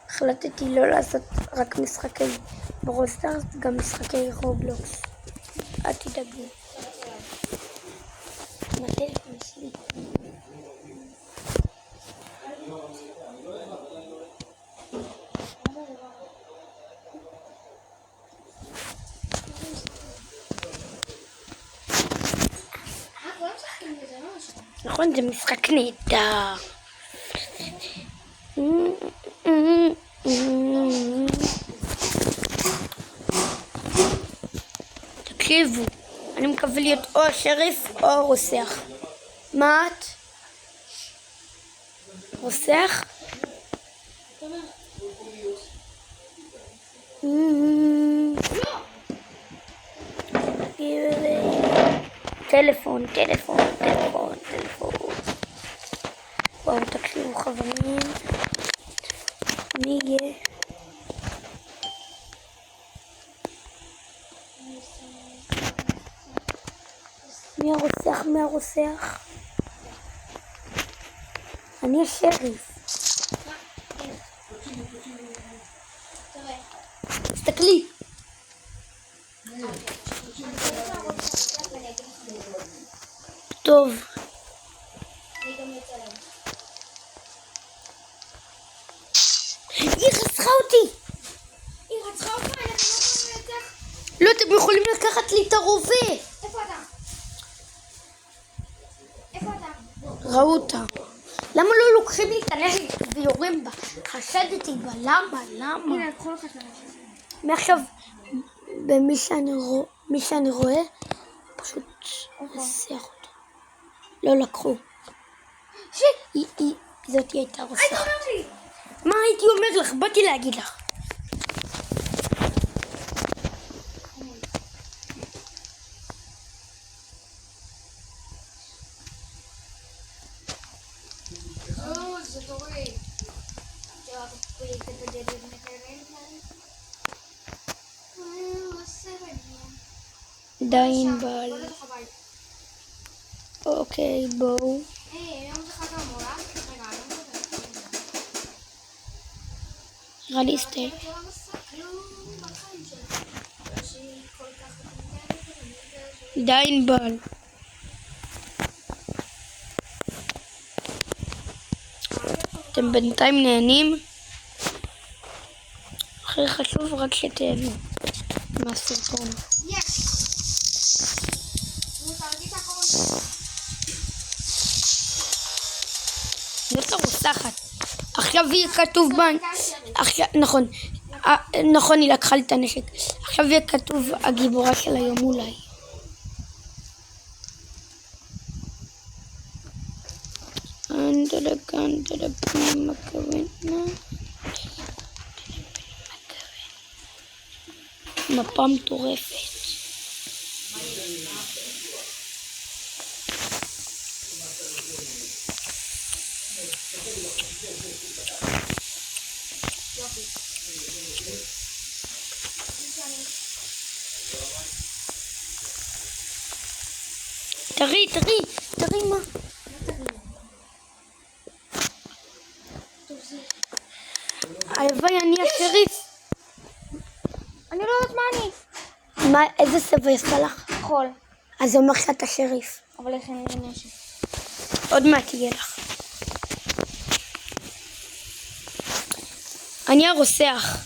החלטתי לא לעשות רק משחקי ברול סטארס, גם משחקי רובלוקס. אל תדאגו. מהטלפון שלי. נכון, זה משחק נהדר. תקשיבו, אני מקווה להיות או השריף או הרוסח. מה את? רוסח? טלפון. וואו, תקשיבו חברים, מי יהיה? מי הרוסח? אני השריף. תסתכלי. טוב. היא רצחה אותי. לא, אתם יכולים לקחת לי את הרובה. איפה אתה? ראו אותה. למה לא לוקחים לי את הנשק ויורים בה? חשדתי בה, למה? הנה, קחו לך את הנשק. מעכשיו, מי שאני רואה, פשוט נסיח אותו. לא לקחו. זאת הייתה רוסחת. היית אומר לי! מה הייתי אומר לך? באתי להגיד לך. זה תורי. דיין בל. אוקיי, בואו. נראה לי סטייק. דיין בל. אתם בינתיים נהנים? הכי חשוב רק שתהנו מהסרטון. זאת הרוסחת. עכשיו יהיה כתוב נכון, היא לקחה לי את הנשק. עכשיו יהיה כתוב הגיבורה של היום אולי. מפה מטורפת. תראי מה? הלוואי אני השריף. אני לא יודעת מה אני. איזה צבע יצא לך? חול. אז זה אומר שאתה שריף. אבל איך אין לי נשק? עוד מעט יהיה לך. אני הרוסח.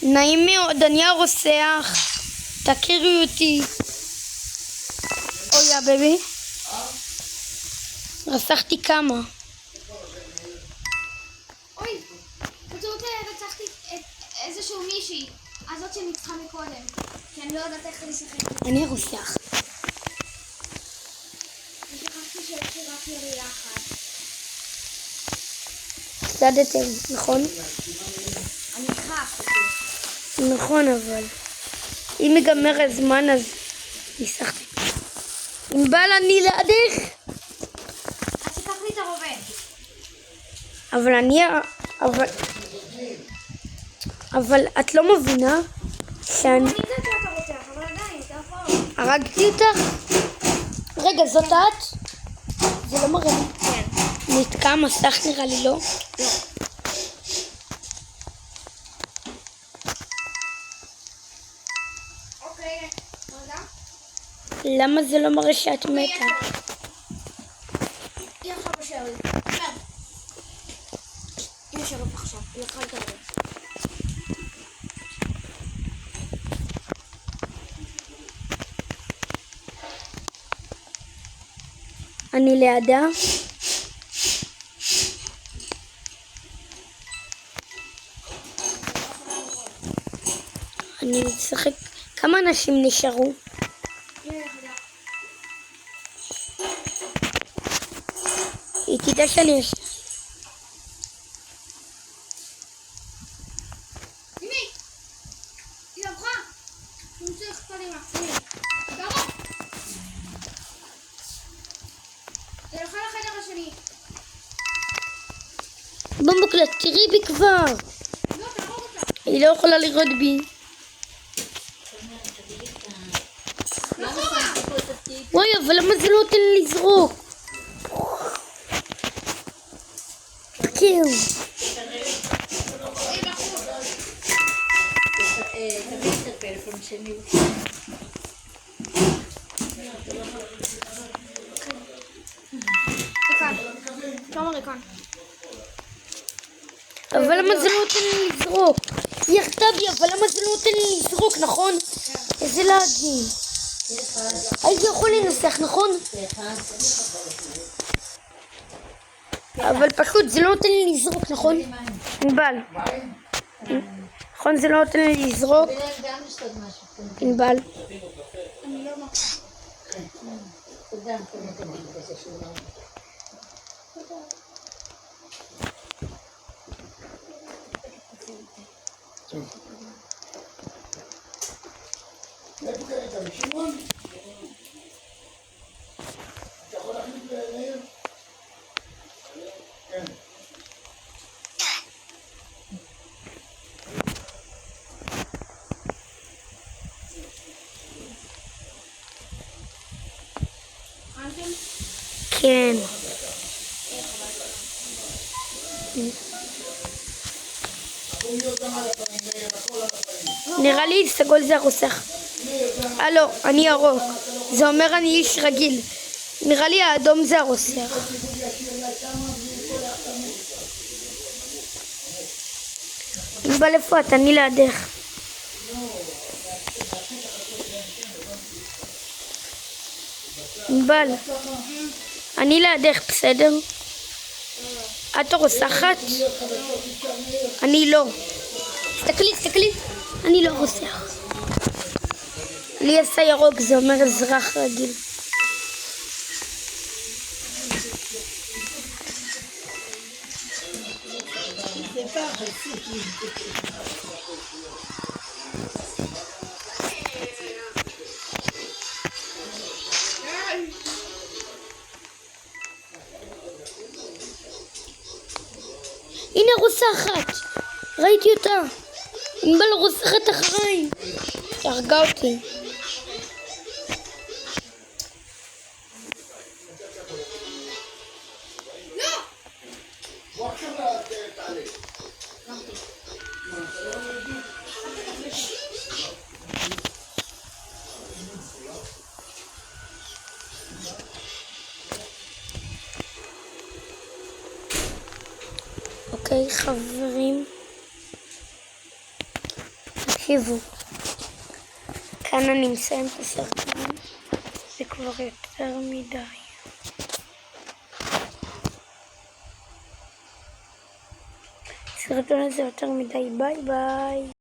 נעים מאוד, אני הרוסח. תכירי אותי. אוי, בבי. רצחתי כמה. אוי, בטעות רצחתי איזשהו מישהי. הזאת שניצחה מקודם. כי אני לא יודעת איך לשחק. אני הרוסח. ושכחתי שיש לי רק ירייה אחת. הפסדתם, נכון? אני אקרח. נכון, אבל אם ייגמר הזמן אז ניסחתי. אם בא אני לידך. אז תיקח לי את הרובה. אבל את לא מבינה שאני... אני יודעת שאתה רוצח, אבל עדיין, אתה יכול. הרגתי אותך? רגע, זאת את? זה לא מראה לי. כן. נתקע המסך נראה לי, לא? לא. אוקיי, רגע. למה זה לא מראה שאת מתה? היא עכשיו בשרי. עכשיו. היא יושבת עכשיו. היא לקחה את הרגע. אני לידה. אני משחק. כמה אנשים נשארו? היא תדע שאני יש. הנה! היא עברה! נמשיך קדימה. הנה. קרוב! היא הלכה לחדר השני. במבוקלט, תראי בי כבר. לא, תערוב אותה. היא לא יכולה לראות בי. לא חובה! וואי, אבל למה זה לא נותן לי לזרוק? כאילו. היא בחוץ. תביא את הפלאפון שלי. ריקן. שלמה ריקן. אבל למה זה לא נותן לי לזרוק? היא ירדה בי, אבל למה זה לא נותן לי לזרוק, נכון? איזה להגים. הייתי יכול לנסח, נכון? אבל פשוט זה לא נותן לי לזרוק, נכון? ענבל. נכון, זה לא נותן לי לזרוק? גם לשתות משהו. ענבל. אני לא מרשה. תודה. איפה קראת? שמעון? אתה יכול להחליט לעיר? כן. אנתם? כן. החוליות גם על הפנים, מאיר, הכל על הפנים. נראה לי סגול זה הרוסח. לא, אני ירוק. זה אומר אני איש רגיל. נראה לי האדום זה הרוסח. ענבל, איפה את? אני לידך. ענבל, אני לידך, בסדר? את הרוסחת? אני לא. תסתכלי. אני לא רוסח. לי עשה ירוק, זה אומר אזרח רגיל. הנה רוסחת, ראיתי אותה. ענבל רוסחת אחריי. הרגה אותי. בוא עכשיו תעלה. אוקיי, חברים. תקשיבו. כאן אני מסיים את הסרטון. זה כבר יותר מדי. הסרטון הזה יותר מדי. ביי ביי.